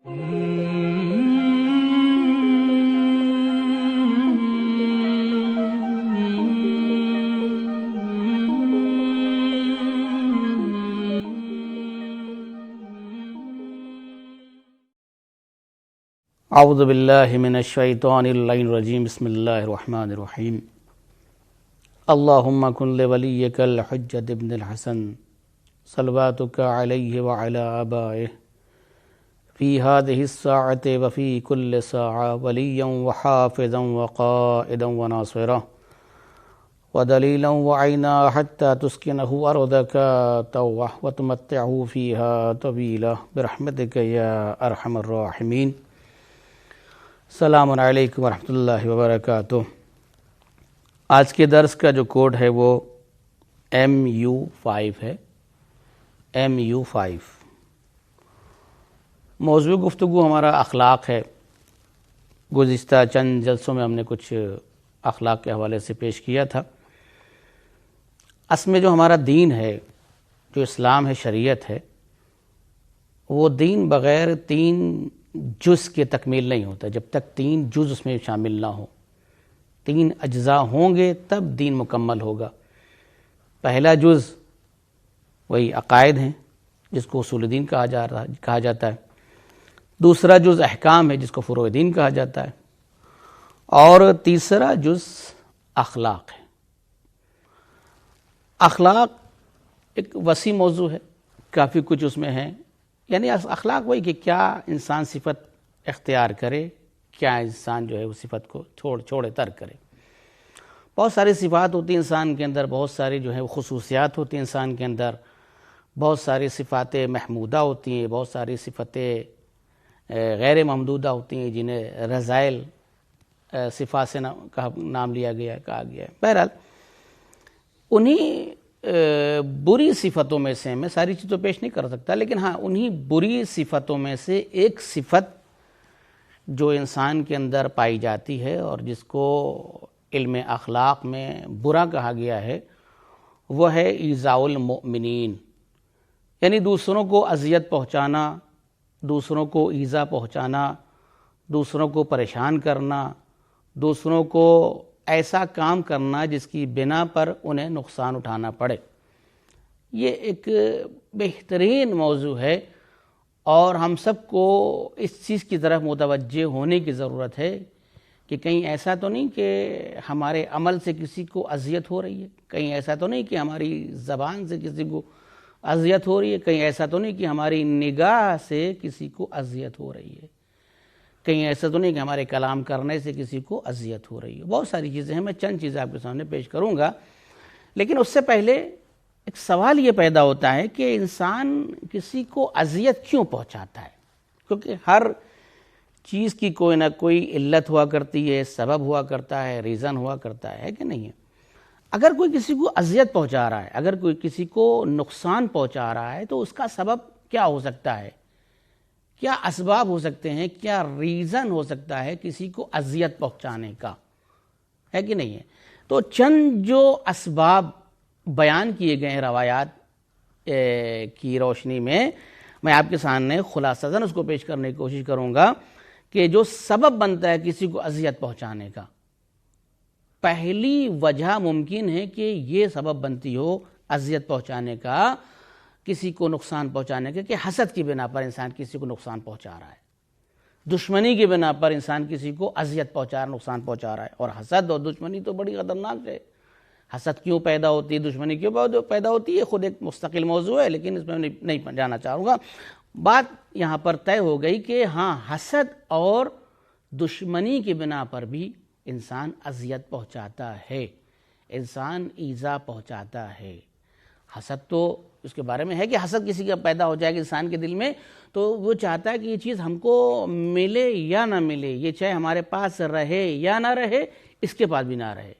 اعوذ باللہ من الشیطان اللعین الرجیم بسم اللہ الرحمن الرحیم اللہم کن لولیک الحجۃ ابن الحسن صلواتک علیہ وعلی آبائہ فی هذه الساعة وفی کل ساعة ولیا وحافظا وقائدا وناصرا ودلیلا وعینا حتی تسکنہ ارضک طوعا وتمتعہ فیہا طویلا برحمتک یا ارحم الراحمین۔ السلام علیکم ورحمۃ اللہ وبرکاتہ۔ آج کے درس کا جو کوڈ ہے وہ MU5 ہے، MU5۔ موضوع گفتگو ہمارا اخلاق ہے۔ گزشتہ چند جلسوں میں ہم نے کچھ اخلاق کے حوالے سے پیش کیا تھا۔ اصل میں جو ہمارا دین ہے، جو اسلام ہے، شریعت ہے، وہ دین بغیر 3 جز کے تکمیل نہیں ہوتا۔ جب تک 3 جز اس میں شامل نہ ہوں، 3 اجزاء ہوں گے تب دین مکمل ہوگا۔ پہلا جز وہی عقائد ہیں جس کو اصول دین کہا جاتا ہے۔ دوسرا جز احکام ہے جس کو فروع دین کہا جاتا ہے، اور تیسرا جز اخلاق ہے۔ اخلاق ایک وسیع موضوع ہے، کافی کچھ اس میں ہے۔ یعنی اخلاق وہی کہ کیا انسان صفت اختیار کرے، کیا انسان جو ہے وہ صفت کو چھوڑے ترک کرے۔ بہت ساری صفات ہوتی ہیں انسان کے اندر، بہت ساری جو ہے وہ خصوصیات ہوتی ہیں انسان کے اندر، بہت ساری صفات محمودہ ہوتی ہیں، بہت ساری صفتیں غیر محمودہ ہوتی ہیں جنہیں رذائل صفات سے نام لیا گیا ہے، کہا گیا ہے۔ بہرحال انہی بری صفتوں میں سے میں ساری چیزیں پیش نہیں کر سکتا، لیکن ہاں انہی بری صفتوں میں سے ایک صفت جو انسان کے اندر پائی جاتی ہے اور جس کو علم اخلاق میں برا کہا گیا ہے، وہ ہے ایذاء المؤمنین، یعنی دوسروں کو اذیت پہنچانا، دوسروں کو ایذا پہنچانا، دوسروں کو پریشان کرنا، دوسروں کو ایسا کام کرنا جس کی بنا پر انہیں نقصان اٹھانا پڑے۔ یہ ایک بہترین موضوع ہے اور ہم سب کو اس چیز کی طرف متوجہ ہونے کی ضرورت ہے کہ کہیں ایسا تو نہیں کہ ہمارے عمل سے کسی کو اذیت ہو رہی ہے، کہیں ایسا تو نہیں کہ ہماری زبان سے کسی کو اذیت ہو رہی ہے، کہیں ایسا تو نہیں کہ ہماری نگاہ سے کسی کو اذیت ہو رہی ہے، کہیں ایسا تو نہیں کہ ہمارے کلام کرنے سے کسی کو اذیت ہو رہی ہے۔ بہت ساری چیزیں ہیں، میں چند چیزیں آپ کے سامنے پیش کروں گا، لیکن اس سے پہلے ایک سوال یہ پیدا ہوتا ہے کہ انسان کسی کو اذیت کیوں پہنچاتا ہے؟ کیونکہ ہر چیز کی کوئی نہ کوئی علت ہوا کرتی ہے، سبب ہوا کرتا ہے، ریزن ہوا کرتا ہے کہ نہیں ہے؟ اگر کوئی کسی کو اذیت پہنچا رہا ہے، اگر کوئی کسی کو نقصان پہنچا رہا ہے تو اس کا سبب کیا ہو سکتا ہے؟ کیا اسباب ہو سکتے ہیں؟ کیا ریزن ہو سکتا ہے کسی کو اذیت پہنچانے کا؟ ہے کہ نہیں ہے؟ تو چند جو اسباب بیان کیے گئے ہیں روایات کی روشنی میں آپ کے سامنے خلاصتاً اس کو پیش کرنے کی کوشش کروں گا کہ جو سبب بنتا ہے کسی کو اذیت پہنچانے کا، پہلی وجہ ممکن ہے کہ یہ سبب بنتی ہو اذیت پہنچانے کا، کسی کو نقصان پہنچانے کے، کہ حسد کی بنا پر انسان کسی کو نقصان پہنچا رہا ہے، دشمنی کی بنا پر انسان کسی کو اذیت پہنچا رہا، نقصان پہنچا رہا ہے۔ اور حسد اور دشمنی تو بڑی خطرناک ہے۔ حسد کیوں پیدا ہوتی ہے، دشمنی کیوں پیدا ہوتی ہے، خود ایک مستقل موضوع ہے، لیکن اس میں نہیں جانا چاہوں گا۔ بات یہاں پر طے ہو گئی کہ ہاں، حسد اور دشمنی کی بنا پر بھی انسان اذیت پہنچاتا ہے، انسان ایذا پہنچاتا ہے۔ حسد تو اس کے بارے میں ہے کہ حسد کسی کا پیدا ہو جائے گا انسان کے دل میں، تو وہ چاہتا ہے کہ یہ چیز ہم کو ملے یا نہ ملے، یہ چاہے ہمارے پاس رہے یا نہ رہے، اس کے پاس بھی نہ رہے،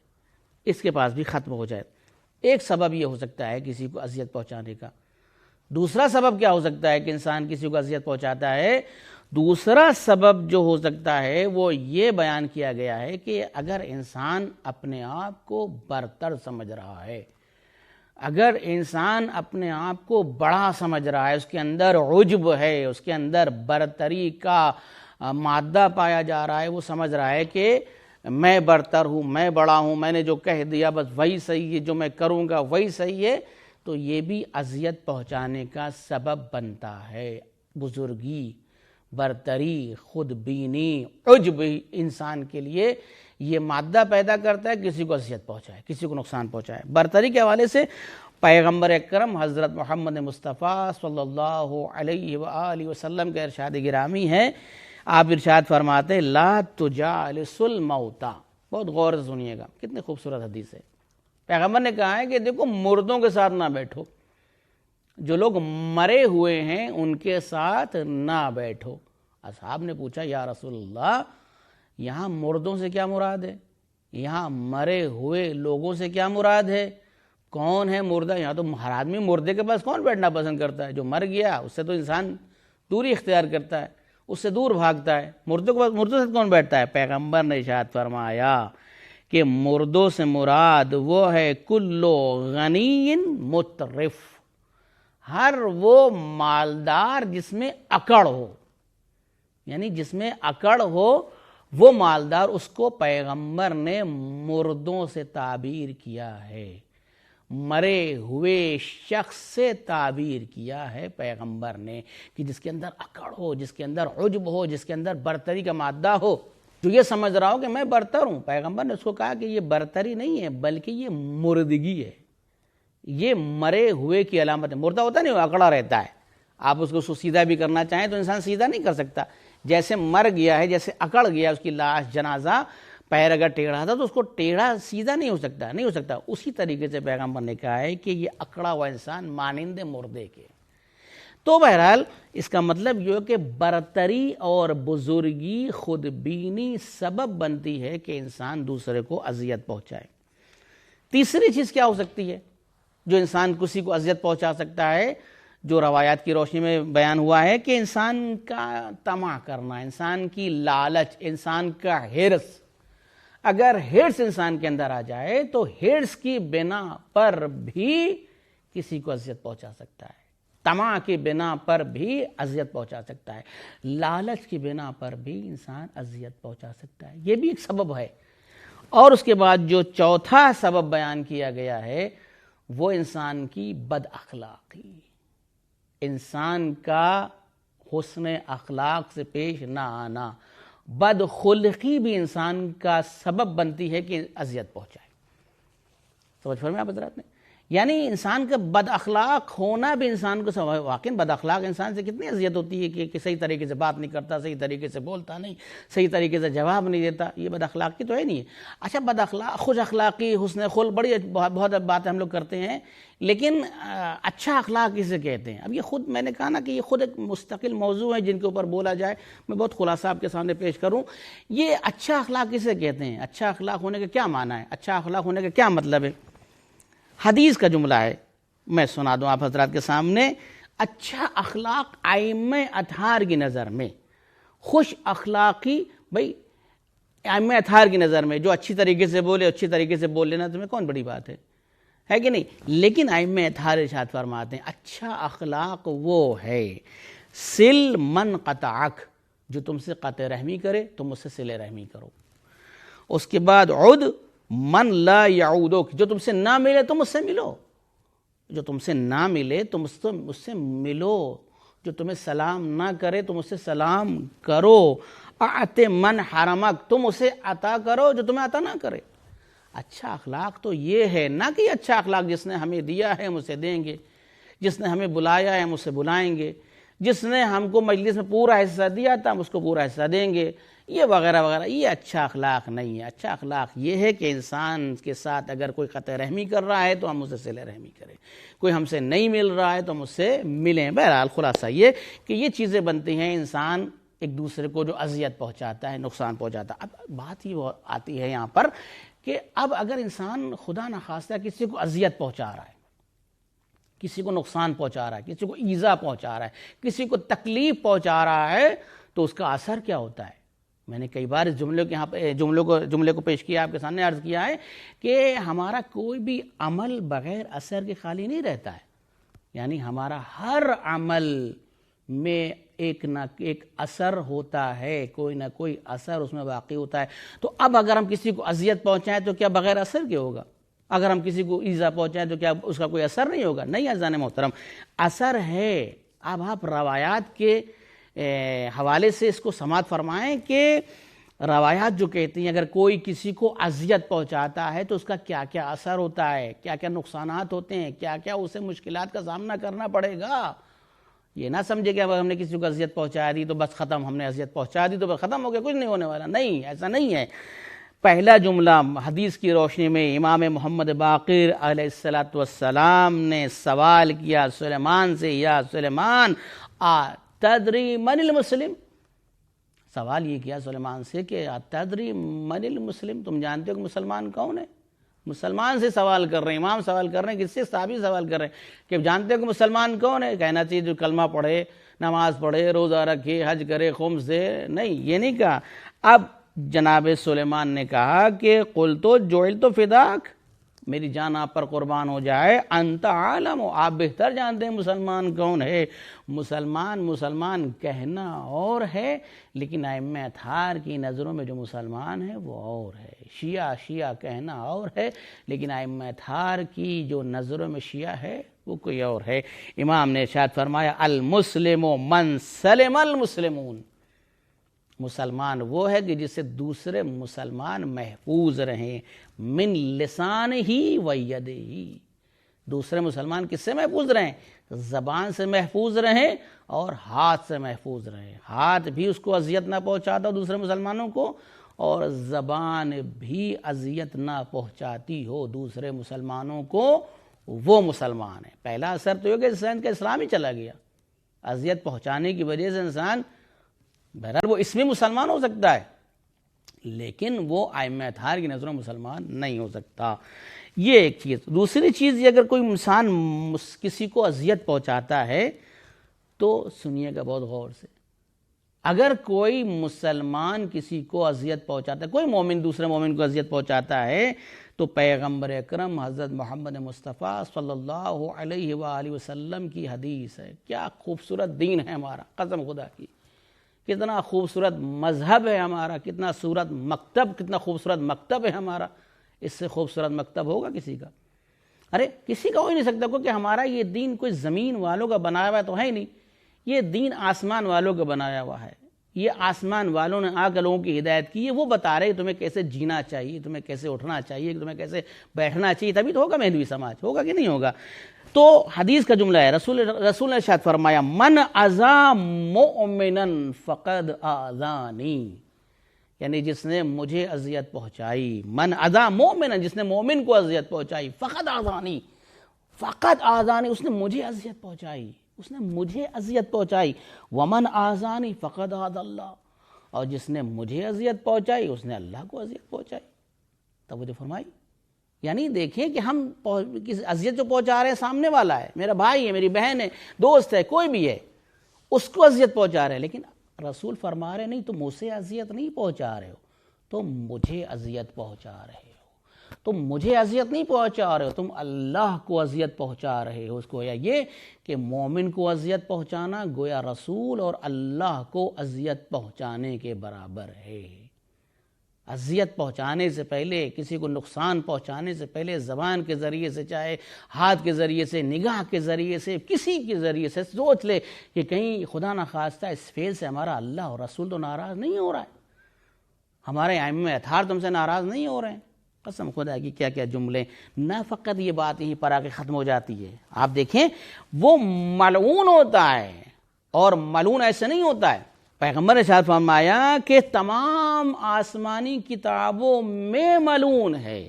اس کے پاس بھی ختم ہو جائے۔ ایک سبب یہ ہو سکتا ہے کسی کو اذیت پہنچانے کا۔ دوسرا سبب کیا ہو سکتا ہے کہ انسان کسی کو اذیت پہنچاتا ہے؟ دوسرا سبب جو ہو سکتا ہے وہ یہ بیان کیا گیا ہے کہ اگر انسان اپنے آپ کو برتر سمجھ رہا ہے، اگر انسان اپنے آپ کو بڑا سمجھ رہا ہے، اس کے اندر عجب ہے، اس کے اندر برتری کا مادہ پایا جا رہا ہے، وہ سمجھ رہا ہے کہ میں برتر ہوں، میں بڑا ہوں، میں نے جو کہہ دیا بس وہی صحیح ہے، جو میں کروں گا وہی صحیح ہے، تو یہ بھی اذیت پہنچانے کا سبب بنتا ہے۔ بزرگی، برتری، خود بینی، عجب انسان کے لیے یہ مادہ پیدا کرتا ہے کسی کو اذیت پہنچائے، کسی کو نقصان پہنچائے۔ برتری کے حوالے سے پیغمبر اکرم حضرت محمد مصطفیٰ صلی اللہ علیہ وآلہ وسلم کا ارشاد گرامی ہے، آپ ارشاد فرماتے لا تجالس الموتى، بہت غور سے سنیے گا، کتنی خوبصورت حدیث ہے۔ پیغمبر نے کہا ہے کہ دیکھو مردوں کے ساتھ نہ بیٹھو، جو لوگ مرے ہوئے ہیں ان کے ساتھ نہ بیٹھو۔ اصحاب نے پوچھا یا رسول اللہ یہاں مردوں سے کیا مراد ہے، یہاں مرے ہوئے لوگوں سے کیا مراد ہے، کون ہے مردہ؟ یہاں تو ہر آدمی مردے کے پاس کون بیٹھنا پسند کرتا ہے؟ جو مر گیا اس سے تو انسان دوری اختیار کرتا ہے، اس سے دور بھاگتا ہے، مردوں کے پاس مردوں سے کون بیٹھتا ہے؟ پیغمبر نے ارشاد فرمایا کہ مردوں سے مراد وہ ہے کل غنی مترف، ہر وہ مالدار جس میں اکڑ ہو، یعنی جس میں اکڑ ہو وہ مالدار، اس کو پیغمبر نے مردوں سے تعبیر کیا ہے، مرے ہوئے شخص سے تعبیر کیا ہے پیغمبر نے، کہ جس کے اندر اکڑ ہو، جس کے اندر عجب ہو، جس کے اندر برتری کا مادہ ہو، جو یہ سمجھ رہا ہو کہ میں برتر ہوں۔ پیغمبر نے اس کو کہا کہ یہ برتری نہیں ہے بلکہ یہ مردگی ہے، یہ مرے ہوئے کی علامت ہے۔ مردہ ہوتا نہیں، وہ اکڑا رہتا ہے، آپ اس کو سیدھا بھی کرنا چاہیں تو انسان سیدھا نہیں کر سکتا، جیسے مر گیا ہے، جیسے اکڑ گیا اس کی لاش، جنازہ، پیر اگر ٹیڑھا تھا تو اس کو ٹیڑھا سیدھا نہیں ہو سکتا، اسی طریقے سے پیغمبر نے کہا ہے کہ یہ اکڑا ہوا انسان مانند مردے کے۔ تو بہرحال اس کا مطلب یہ کہ برتری اور بزرگی، خود بینی سبب بنتی ہے کہ انسان دوسرے کو اذیت پہنچائے۔ تیسری چیز کیا ہو سکتی ہے جو انسان کسی کو اذیت پہنچا سکتا ہے، جو روایات کی روشنی میں بیان ہوا ہے کہ انسان کا طمع کرنا، انسان کی لالچ، انسان کا حرص۔ اگر حرص انسان کے اندر آ جائے تو حرص کی بنا پر بھی کسی کو اذیت پہنچا سکتا ہے، طمع کی بنا پر بھی اذیت پہنچا سکتا ہے، لالچ کی بنا پر بھی انسان اذیت پہنچا سکتا ہے، یہ بھی ایک سبب ہے۔ اور اس کے بعد جو چوتھا سبب بیان کیا گیا ہے وہ انسان کی بد اخلاقی، انسان کا حسن اخلاق سے پیش نہ آنا، بد خلقی بھی انسان کا سبب بنتی ہے کہ اذیت پہنچائے۔ سمجھ فرمایا آپ حضرات نے؟ یعنی انسان کا بد اخلاق ہونا بھی انسان کو واقعی بد اخلاق انسان سے کتنی اذیت ہوتی ہے کہ صحیح طریقے سے بات نہیں کرتا، صحیح طریقے سے بولتا نہیں، صحیح طریقے سے جواب نہیں دیتا، یہ بد اخلاقی تو ہے نہیں ہے۔ اچھا بد اخلاق، خوش اخلاقی، حسن خلق، بڑی بہت باتیں ہم لوگ کرتے ہیں، لیکن اچھا اخلاق کسے کہتے ہیں؟ اب یہ خود میں نے کہا نا کہ یہ خود ایک مستقل موضوع ہے جن کے اوپر بولا جائے، میں بہت خلاصہ آپ کے سامنے پیش کروں۔ یہ اچھا اخلاق کسے کہتے ہیں؟ اچھا اخلاق ہونے کا کیا معنی ہے؟ اچھا اخلاق ہونے کا کیا مطلب ہے؟ حدیث کا جملہ ہے، میں سنا دوں آپ حضرات کے سامنے۔ اچھا اخلاق ائمہ اطہار کی نظر میں، خوش اخلاقی بھئی ائمہ اطہار کی نظر میں جو اچھی طریقے سے بولے، اچھی طریقے سے بول لینا تمہیں کون بڑی بات ہے کہ نہیں؟ لیکن ائمہ اطہار ارشاد فرماتے ہیں اچھا اخلاق وہ ہے سل من قطعک، جو تم سے قطع رحمی کرے تم اس سے صلہ رحمی کرو۔ اس کے بعد عد من لا یعودک، جو تم سے نہ ملے تم اس سے ملو، جو تم سے نہ ملے تم اس سے ملو، جو تمہیں سلام نہ کرے تم اس سے سلام کرو۔ اعط من حرمک، تم اسے عطا کرو جو تمہیں عطا نہ کرے۔ اچھا اخلاق تو یہ ہے، نہ کہ اچھا اخلاق جس نے ہمیں دیا ہے ہم اسے دیں گے، جس نے ہمیں بلایا ہے ہم اسے بلائیں گے، جس نے ہم کو مجلس میں پورا حصہ دیا تھا ہم اس کو پورا حصہ دیں گے، یہ وغیرہ وغیرہ، یہ اچھا اخلاق نہیں ہے۔ اچھا اخلاق یہ ہے کہ انسان کے ساتھ اگر کوئی قطع رحمی کر رہا ہے تو ہم اسے صلہ رحمی کریں، کوئی ہم سے نہیں مل رہا ہے تو ہم اس سے ملیں۔ بہرحال خلاصہ یہ کہ یہ چیزیں بنتی ہیں، انسان ایک دوسرے کو جو اذیت پہنچاتا ہے، نقصان پہنچاتا ہے۔ اب بات ہی آتی ہے یہاں پر کہ اب اگر انسان خدا نخواستہ کسی کو اذیت پہنچا رہا ہے، کسی کو نقصان پہنچا رہا ہے، کسی کو ایذا پہنچا رہا ہے، کسی کو تکلیف پہنچا رہا ہے، تو اس کا اثر کیا ہوتا ہے؟ میں نے کئی بار اس جملے کو پیش کیا، آپ کے سامنے عرض کیا ہے کہ ہمارا کوئی بھی عمل بغیر اثر کے خالی نہیں رہتا ہے، یعنی ہمارا ہر عمل میں ایک نہ ایک اثر ہوتا ہے، کوئی نہ کوئی اثر اس میں واقع ہوتا ہے۔ تو اب اگر ہم کسی کو اذیت پہنچائیں تو کیا بغیر اثر کے ہوگا؟ اگر ہم کسی کو ایذا پہنچائیں تو کیا اس کا کوئی اثر نہیں ہوگا؟ نہیں عزیزان محترم، اثر ہے۔ اب آپ روایات کے حوالے سے اس کو سماعت فرمائیں کہ روایات جو کہتی ہیں اگر کوئی کسی کو اذیت پہنچاتا ہے تو اس کا کیا کیا اثر ہوتا ہے، کیا کیا نقصانات ہوتے ہیں، کیا کیا اسے مشکلات کا سامنا کرنا پڑے گا۔ یہ نہ سمجھے کہ اب ہم نے کسی کو اذیت پہنچا دی تو بس ختم، ہم نے اذیت پہنچا دی تو بس ختم ہو گیا، کچھ نہیں ہونے والا۔ نہیں، ایسا نہیں ہے۔ پہلا جملہ حدیث کی روشنی میں امام محمد باقر علیہ السلام نے سوال کیا سلیمان سے، یا سلیمان تدری من المسلم، سوال یہ کیا سلیمان سے کہ تدری من المسلم، تم جانتے ہو کہ مسلمان کون ہے؟ مسلمان سے سوال کر رہے ہیں، امام سوال کر رہے ہیں، کس سے؟ صحابی سوال کر رہے ہیں کہ جانتے ہو کہ مسلمان کون ہے؟ کہنا چاہیے جو کلمہ پڑھے، نماز پڑھے، روزہ رکھے، حج کرے، خمس دے۔ نہیں، یہ نہیں کہا۔ اب جناب سلیمان نے کہا کہ قلت جعلت فداک، میری جان آپ پر قربان ہو جائے، انت عالم، آپ بہتر جانتے ہیں مسلمان کون ہے۔ مسلمان کہنا اور ہے، لیکن ائمہ اطہار کی نظروں میں جو مسلمان ہے وہ اور ہے۔ شیعہ کہنا اور ہے، لیکن ائمہ اطہار کی جو نظروں میں شیعہ ہے وہ کوئی اور ہے۔ امام نے ارشاد فرمایا المسلم من سلم المسلمون، مسلمان وہ ہے کہ جس سے دوسرے مسلمان محفوظ رہیں، من لسان ہی و ید ہی، دوسرے مسلمان کس سے محفوظ رہیں؟ زبان سے محفوظ رہیں اور ہاتھ سے محفوظ رہیں، ہاتھ بھی اس کو اذیت نہ پہنچاتا دوسرے مسلمانوں کو، اور زبان بھی اذیت نہ پہنچاتی ہو دوسرے مسلمانوں کو، وہ مسلمان ہے۔ پہلا اثر تو یہ کہ انسان کا اسلام ہی چلا گیا، اذیت پہنچانے کی وجہ سے انسان بہرحال وہ اس میں مسلمان ہو سکتا ہے لیکن وہ ائمہ اطہار کی نظروں مسلمان نہیں ہو سکتا۔ یہ ایک چیز۔ دوسری چیز، یہ اگر کوئی انسان کسی کو اذیت پہنچاتا ہے تو سنیے گا بہت غور سے، اگر کوئی مسلمان کسی کو اذیت پہنچاتا ہے، کوئی مومن دوسرے مومن کو اذیت پہنچاتا ہے، تو پیغمبر اکرم حضرت محمد مصطفیٰ صلی اللہ علیہ وآلہ وسلم کی حدیث ہے، کیا خوبصورت دین ہے ہمارا، قسم خدا کی، کتنا خوبصورت مذہب ہے ہمارا، کتنا خوبصورت مکتب ہے ہمارا، اس سے خوبصورت مکتب ہوگا کسی کا؟ ارے کسی کا ہو ہی نہیں سکتا، کیونکہ ہمارا یہ دین کوئی زمین والوں کا بنایا ہوا تو ہے ہی نہیں، یہ دین آسمان والوں کا بنایا ہوا ہے۔ یہ آسمان والوں نے آ کر لوگوں کی ہدایت کی ہے، وہ بتا رہے تمہیں کیسے جینا چاہیے، تمہیں کیسے اٹھنا چاہیے، تمہیں کیسے بیٹھنا چاہیے، تبھی تو ہوگا مہدوی سماج، ہوگا کہ نہیں ہوگا؟ تو حدیث کا جملہ ہے، رسول نے ارشاد فرمایا من اذی مؤمنا فقد آذانی، یعنی جس نے مجھے اذیت پہنچائی، من اذی مؤمنا، جس نے مومن کو اذیت پہنچائی، فقد آذانی، اس نے مجھے اذیت پہنچائی، ومن آذانی فقد آذى اللہ، اور جس نے مجھے اذیت پہنچائی اس نے اللہ کو اذیت پہنچائی۔ توجہ فرمائی، یعنی دیکھیں کہ ہم اذیت جو پہنچا رہے ہیں سامنے والا ہے، میرا بھائی ہے، میری بہن ہے، دوست ہے، کوئی بھی ہے، اس کو اذیت پہنچا رہے ہیں، لیکن رسول فرما رہے نہیں تم اسے اذیت نہیں پہنچا رہے ہو، تم مجھے اذیت پہنچا رہے ہو، تم مجھے اذیت نہیں پہنچا رہے ہو، تم اللہ کو اذیت پہنچا رہے ہو۔ اس کو گویا یہ کہ مومن کو اذیت پہنچانا گویا رسول اور اللہ کو اذیت پہنچانے کے برابر ہے۔ اذیت پہنچانے سے پہلے، کسی کو نقصان پہنچانے سے پہلے زبان کے ذریعے سے، چاہے ہاتھ کے ذریعے سے، نگاہ کے ذریعے سے، کسی کے ذریعے سے سوچ لے کہ کہیں خدا نخواستہ اس فعل سے ہمارا اللہ اور رسول تو ناراض نہیں ہو رہا ہے، ہمارے ائمہ اطہار تم سے ناراض نہیں ہو رہے ہیں۔ قسم خدا کی کیا کیا جملے، نہ فقط یہ بات یہیں پر آ کے ختم ہو جاتی ہے، آپ دیکھیں وہ ملعون ہوتا ہے، اور ملعون ایسے نہیں ہوتا ہے۔ پیغمبر نے ارشاد فرمایا کہ تمام آسمانی کتابوں میں ملعون ہے،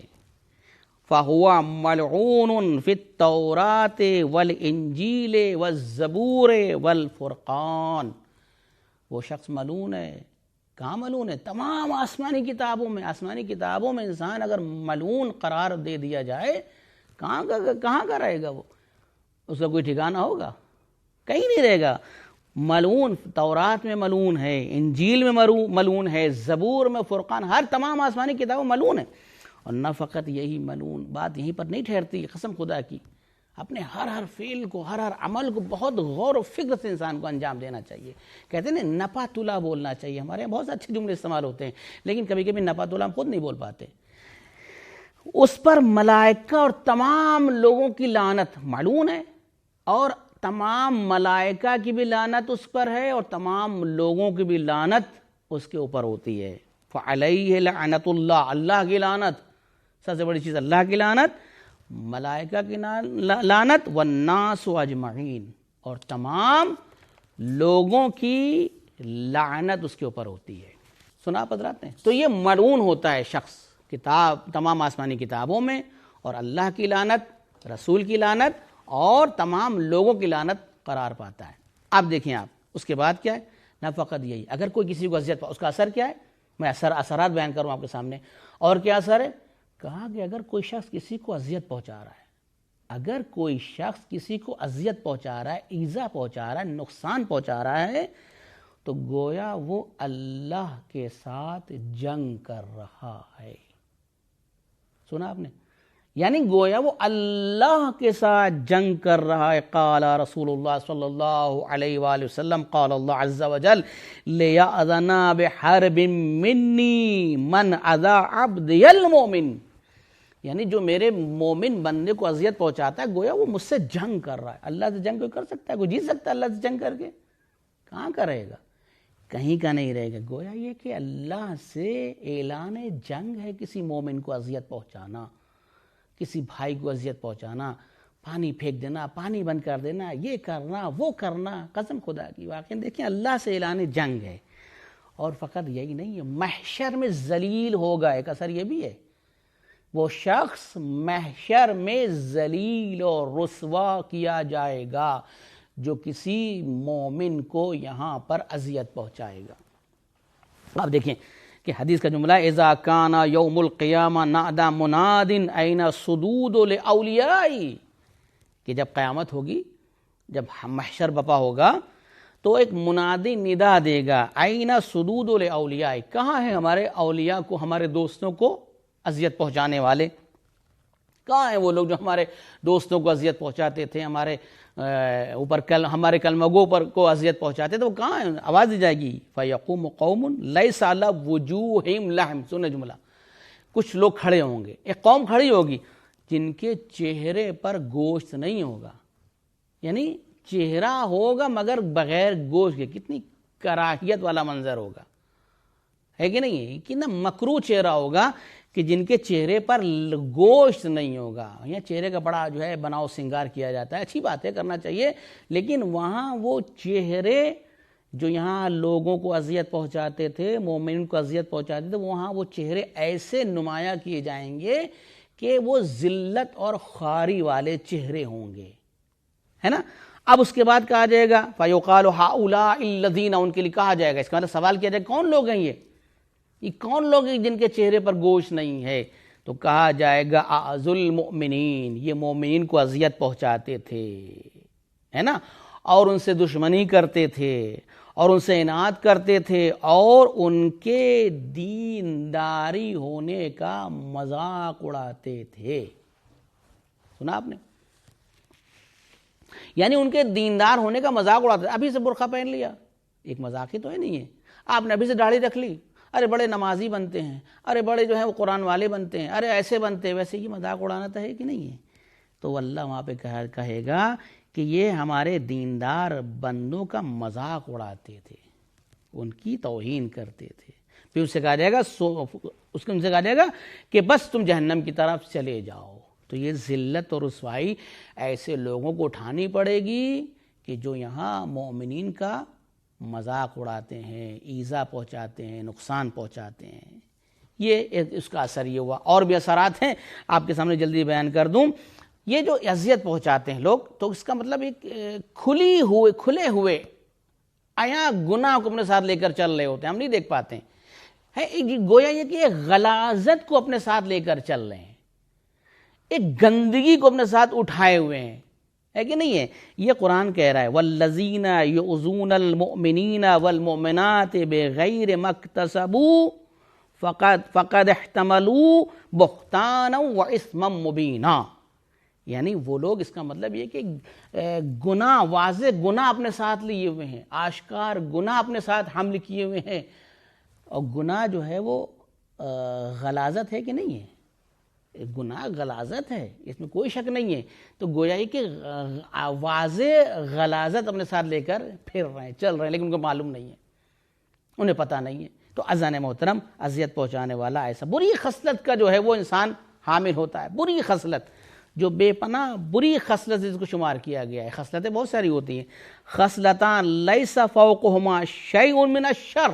فَهُوَ مَلْعُونٌ فِي التَّوْرَاةِ وَالْإِنْجِيلِ وَالزَّبُورِ وَالْفُرْقَانِ، وہ شخص ملعون ہے۔ کہاں ملعون ہے؟ تمام آسمانی کتابوں میں۔ آسمانی کتابوں میں انسان اگر ملعون قرار دے دیا جائے، کہاں کا رہے گا وہ؟ اس کا کوئی ٹھکانہ ہوگا؟ کہیں نہیں رہے گا۔ ملعون تورات میں ملعون ہے، انجیل میں ملعون ہے، زبور میں، فرقان، ہر تمام آسمانی کتابوں میں ملعون ہے۔ اور نہ فقط یہی ملعون، بات یہیں پر نہیں ٹھہرتی، قسم خدا کی اپنے ہر فعل کو، ہر عمل کو بہت غور و فکر سے انسان کو انجام دینا چاہیے۔ کہتے ہیں نا نپا تلا بولنا چاہیے، ہمارے یہاں بہت سے اچھے جملے استعمال ہوتے ہیں، لیکن کبھی کبھی نپا تلا ہم خود نہیں بول پاتے۔ اس پر ملائکہ اور تمام لوگوں کی لعنت ملعون ہے، اور تمام ملائکہ کی بھی لعنت اس پر ہے، اور تمام لوگوں کی بھی لعنت اس کے اوپر ہوتی ہے۔ فعلیہ لعنت اللہ، اللہ کی لعنت، سب سے بڑی چیز اللہ کی لعنت، ملائکہ کی لعنت، والناس اجمعین، اور تمام لوگوں کی لعنت اس کے اوپر ہوتی ہے۔ سنا آپ حضرات نے؟ تو یہ ملعون ہوتا ہے شخص تمام آسمانی کتابوں میں، اور اللہ کی لعنت، رسول کی لعنت اور تمام لوگوں کی لعنت قرار پاتا ہے۔ اب دیکھیں آپ اس کے بعد کیا ہے؟ نہ فقط یہی، اگر کوئی کسی کو اذیت اس کا اثر کیا ہے؟ میں اثرات بیان کروں آپ کے سامنے۔ اور کیا اثر ہے؟ کہا کہ اگر کوئی شخص کسی کو اذیت پہنچا رہا ہے، اگر کوئی شخص کسی کو اذیت پہنچا رہا ہے، ایذا پہنچا رہا ہے، نقصان پہنچا رہا ہے، تو گویا وہ اللہ کے ساتھ جنگ کر رہا ہے۔ سنا آپ نے؟ یعنی گویا وہ اللہ کے ساتھ جنگ کر رہا ہے۔ قال رسول اللہ صلی اللہ علیہ وآلہ وسلم، قال اللہ عز وجل لِيَأْذَنَ بِحَرْبٍ مِّنِّي مَنْ أَذَى عَبْدِيَ الْمُؤْمِنِ، یعنی جو میرے مومن بندے کو اذیت پہنچاتا ہے، گویا وہ مجھ سے جنگ کر رہا ہے۔ اللہ سے جنگ کوئی کر سکتا ہے؟ کوئی جیت سکتا ہے اللہ سے جنگ کر کے؟ کہاں کا رہے گا، کہیں کا نہیں رہے گا۔ گویا یہ کہ اللہ سے اعلان جنگ ہے کسی مومن کو اذیت پہنچانا، کسی بھائی کو اذیت پہنچانا، پانی پھینک دینا، پانی بند کر دینا، یہ کرنا وہ کرنا، قسم خدا کی واقعی دیکھیں اللہ سے اعلان جنگ ہے۔ اور فقط یہی نہیں ہے، محشر میں ذلیل ہوگا، ایک اثر یہ بھی ہے، وہ شخص محشر میں ذلیل اور رسوا کیا جائے گا جو کسی مومن کو یہاں پر اذیت پہنچائے گا۔ آپ دیکھیں کہ حدیث کا جملہ ہے اذا کان یوم القیامہ نادى مناد این صدود لاولیائی، کہ جب قیامت ہوگی، جب محشر بپا ہوگا، تو ایک منادی ندا دے گا، این صدود لاولیائی، کہاں ہیں ہمارے اولیاء کو، ہمارے دوستوں کو اذیت پہنچانے والے؟ کہاں ہیں وہ لوگ جو ہمارے دوستوں کو اذیت پہنچاتے تھے، ہمارے اوپر ہمارے کلمہ گو پر کو اذیت پہنچاتے تھے؟ وہ کہاں ہیں؟ آواز دی جائے گی فیقوم قوم لیس علی وجوہہم لحم، سنیں جملہ، کچھ لوگ کھڑے ہوں گے، ایک قوم کھڑی ہوگی جن کے چہرے پر گوشت نہیں ہوگا، یعنی چہرہ ہوگا مگر بغیر گوشت کے۔ کتنی کراہیت والا منظر ہوگا، ہے کہ نہیں؟ کتنا مکروہ چہرہ ہوگا کہ جن کے چہرے پر گوشت نہیں ہوگا۔ یہاں چہرے کا بڑا جو ہے بناؤ سنگار کیا جاتا ہے، اچھی بات ہے، کرنا چاہیے، لیکن وہاں وہ چہرے جو یہاں لوگوں کو اذیت پہنچاتے تھے، مومنین کو اذیت پہنچاتے تھے، وہاں وہ چہرے ایسے نمایاں کیے جائیں گے کہ وہ ذلت اور خواری والے چہرے ہوں گے، ہے نا؟ اب اس کے بعد کہا جائے گا فَيُقَالُ هَؤُلَاءِ الَّذِينَ، ان کے لیے کہا جائے گا، اس کا مطلب سوال کیا جائے گا کون لوگ ہیں یہ کون لوگ ہیں جن کے چہرے پر گوشت نہیں ہے؟ تو کہا جائے گا اعز المؤمنین، یہ مومنین کو اذیت پہنچاتے تھے، ہے نا، اور ان سے دشمنی کرتے تھے، اور ان سے اناد کرتے تھے، اور ان کے دینداری ہونے کا مذاق اڑاتے تھے۔ سنا آپ نے؟ یعنی ان کے دیندار ہونے کا مذاق اڑاتے تھے۔ ابھی سے برقع پہن لیا، ایک مذاق ہی تو ہے نہیں ہے، آپ نے ابھی سے داڑھی رکھ لی، ارے بڑے نمازی بنتے ہیں، ارے بڑے جو ہیں وہ قرآن والے بنتے ہیں، ارے ایسے بنتے ہیں ویسے، یہ مذاق اڑانا تو ہے کہ نہیں ہے؟ تو اللہ وہاں پہ کہے گا کہ یہ ہمارے دیندار بندوں کا مذاق اڑاتے تھے، ان کی توہین کرتے تھے۔ پھر اس سے کہا جائے گا کہ بس تم جہنم کی طرف چلے جاؤ۔ تو یہ ذلت اور رسوائی ایسے لوگوں کو اٹھانی پڑے گی کہ جو یہاں مومنین کا مذاق اڑاتے ہیں، ایذا پہنچاتے ہیں، نقصان پہنچاتے ہیں۔ یہ اس کا اثر یہ ہوا، اور بھی اثرات ہیں آپ کے سامنے جلدی بیان کر دوں۔ یہ جو اذیت پہنچاتے ہیں لوگ، تو اس کا مطلب ایک کھلے ہوئے آیا گناہ کو اپنے ساتھ لے کر چل رہے ہوتے ہیں، ہم نہیں دیکھ پاتے ہیں، گویا یہ کہ ایک غلاظت کو اپنے ساتھ لے کر چل رہے ہیں، ایک گندگی کو اپنے ساتھ اٹھائے ہوئے ہیں، ہے کہ نہیں ہے؟ یہ قرآن کہہ رہا ہے والذین یؤذون المؤمنین والمؤمنات بغیر ما اکتسبوا فقد احتملوا بہتانا واثما مبینا. یعنی وہ لوگ، اس کا مطلب یہ کہ گناہ، واضح گناہ اپنے ساتھ لیے ہوئے ہیں، آشکار گناہ اپنے ساتھ حمل کیے ہوئے ہیں. اور گناہ جو ہے وہ غلاظت ہے کہ نہیں ہے؟ گناہ غلاظت ہے، اس میں کوئی شک نہیں ہے. تو گویا کہ واضح غلاظت اپنے ساتھ لے کر پھر رہے ہیں، چل رہے ہیں، لیکن ان کو معلوم نہیں ہے، انہیں پتہ نہیں ہے. تو اذان محترم، اذیت پہنچانے والا ایسا بری خصلت کا جو ہے وہ انسان حامل ہوتا ہے. بری خصلت، جو بے پناہ بری خصلت جس کو شمار کیا گیا ہے. خصلتیں بہت ساری ہوتی ہیں. خصلتان لیس فوقہما شیء من الشر،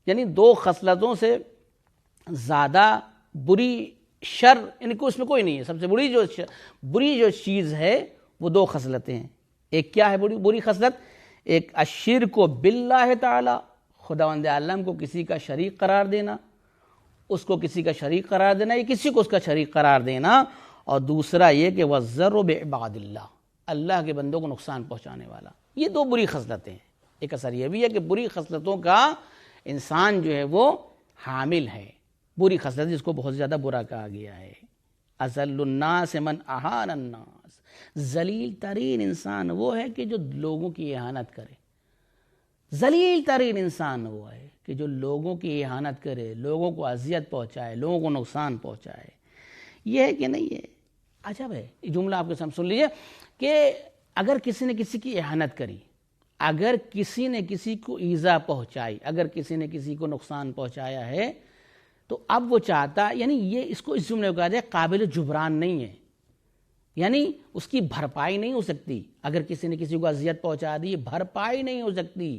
یعنی دو خصلتوں سے زیادہ بری شر ان کو اس میں کوئی نہیں ہے. سب سے بری جو چیز ہے وہ دو خصلتیں ہیں. ایک کیا ہے بری خصلت؟ ایک الشرک باللہ تعالی، خداوند عالم کو کسی کا شریک قرار دینا، اس کو کسی کا شریک قرار دینا یا کسی کو اس کا شریک قرار دینا. اور دوسرا یہ کہ والضر بعباد اللہ، اللہ کے بندوں کو نقصان پہنچانے والا. یہ دو بری خصلتیں ہیں. ایک اثر یہ بھی ہے کہ بری خصلتوں کا انسان جو ہے وہ حامل ہے. بری خصلت جس کو بہت زیادہ برا کہا گیا ہے. اذل الناس من اہان الناس، ذلیل ترین انسان وہ ہے کہ جو لوگوں کی اہانت کرے. ذلیل ترین انسان وہ ہے کہ جو لوگوں کی اہانت کرے، لوگوں کو اذیت پہنچائے، لوگوں کو نقصان پہنچائے. یہ ہے کہ نہیں ہے؟ عجب ہے. یہ جملہ آپ کے سامنے سن لیجئے کہ اگر کسی نے کسی کی اہانت کری، اگر کسی نے کسی کو ایذا پہنچائی، اگر کسی نے کسی کو نقصان پہنچایا ہے، تو اب وہ چاہتا، یعنی یہ اس کو اس جملے کو کہا جائے قابل جبران نہیں ہے، یعنی اس کی بھرپائی نہیں ہو سکتی. اگر کسی نے کسی کو اذیت پہنچا دی، بھرپائی نہیں ہو سکتی.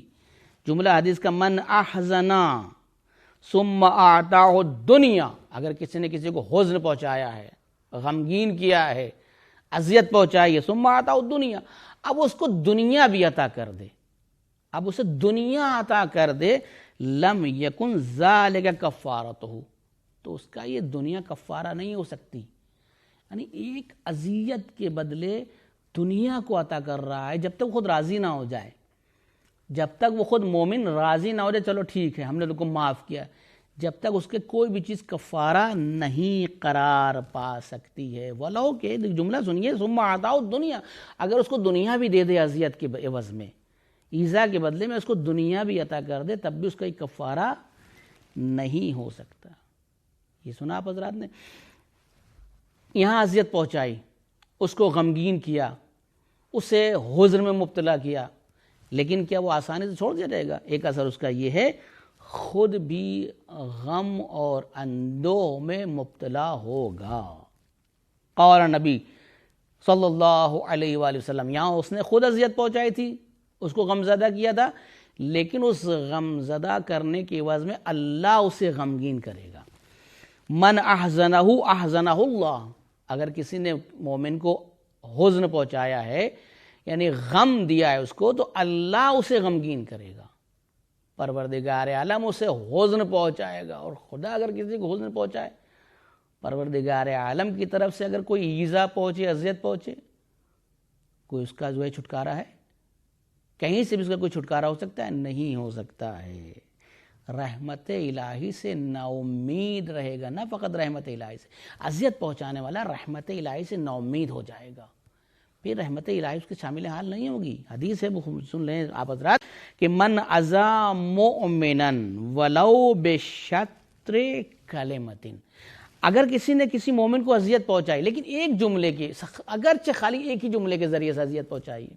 جملہ حدیث کا من احزنا ثم اعطاه الدنیا، اگر کسی نے کسی کو حزن پہنچایا ہے، غمگین کیا ہے، اذیت پہنچائی ہے، ثم اعطاه الدنیا، اب اس کو دنیا بھی عطا کر دے، اب اسے دنیا عطا کر دے، لم یکن ذالک کفارتہ، تو اس کا یہ دنیا کفارہ نہیں ہو سکتی. یعنی ایک اذیت کے بدلے دنیا کو عطا کر رہا ہے. جب تک خود راضی نہ ہو جائے، جب تک وہ خود مومن راضی نہ ہو جائے، چلو ٹھیک ہے ہم نے تو کو معاف کیا، جب تک اس کے کوئی بھی چیز کفارہ نہیں قرار پا سکتی ہے. ولو کہ جملہ سنیے، ثم اعطاه الدنیا، اگر اس کو دنیا بھی دے دے اذیت کے عوض میں، ایذا کے بدلے میں اس کو دنیا بھی عطا کر دے، تب بھی اس کا ایک کفارہ نہیں ہو سکتا. یہ سنا آپ حضرات نے؟ یہاں اذیت پہنچائی، اس کو غمگین کیا، اسے حزن میں مبتلا کیا، لیکن کیا وہ آسانی سے چھوڑ دیا جائے گا؟ ایک اثر اس کا یہ ہے خود بھی غم اور اندوہ میں مبتلا ہوگا. قال نبی صلی اللہ علیہ وآلہ وسلم، یہاں اس نے خود اذیت پہنچائی تھی، اس کو غمزدہ کیا تھا، لیکن اس غمزدہ کرنے کے عوض میں اللہ اسے غمگین کرے گا. من احزنہ احزنہ اللہ، اگر کسی نے مومن کو حزن پہنچایا ہے، یعنی غم دیا ہے اس کو، تو اللہ اسے غمگین کرے گا. پروردگار عالم اسے حزن پہنچائے گا. اور خدا اگر کسی کو حزن پہنچائے، پروردگار عالم کی طرف سے اگر کوئی ایذا پہنچے، اذیت پہنچے، کوئی اس کا جو ہے چھٹکارا ہے؟ کہیں سے بھی اس کا کوئی چھٹکارا ہو سکتا ہے؟ نہیں ہو سکتا ہے. رحمت الہی سے نا امید رہے گا، نہ فقط رحمت الہی سے، اذیت پہنچانے والا رحمت الہی سے نا امید ہو جائے گا، پھر رحمت الہی اس کے شامل حال نہیں ہوگی. حدیث ہے، سن لیں آپ حضرات کہ من اذا مؤمنا ولو بشطر کلمۃ، اگر کسی نے کسی مومن کو اذیت پہنچائی، لیکن ایک جملے کی، اگرچہ خالی ایک ہی جملے کے ذریعے سے اذیت پہنچائی،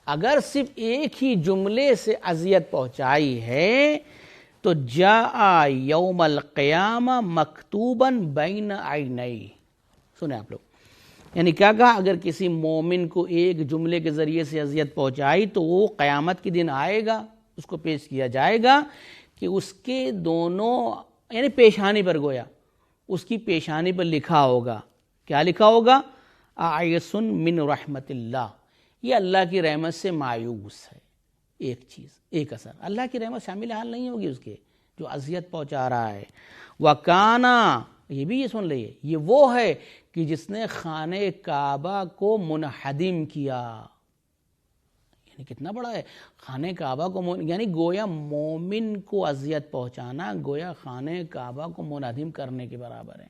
اگر صرف ایک ہی جملے سے اذیت پہنچائی ہے، تو جاء یوم القیامہ مکتوبا بین عینیہ. سنیں آپ لوگ، یعنی کیا کہا؟ اگر کسی مومن کو ایک جملے کے ذریعے سے اذیت پہنچائی تو وہ قیامت کے دن آئے گا، اس کو پیش کیا جائے گا کہ اس کے دونوں، یعنی پیشانی پر، گویا اس کی پیشانی پر لکھا ہوگا. کیا لکھا ہوگا؟ آئس من رحمت اللہ، یہ اللہ کی رحمت سے مایوس ہے. ایک چیز، ایک اثر، اللہ کی رحمت شامل حال نہیں ہوگی اس کے جو اذیت پہنچا رہا ہے. وَكَانَ، یہ بھی یہ سن لئیے، یہ وہ ہے کہ جس نے خانہ کعبہ کو منہدم کیا. یعنی کتنا بڑا ہے خانہ کعبہ کو، یعنی گویا مومن کو اذیت پہنچانا گویا خانہ کعبہ کو منہدم کرنے کے برابر ہے.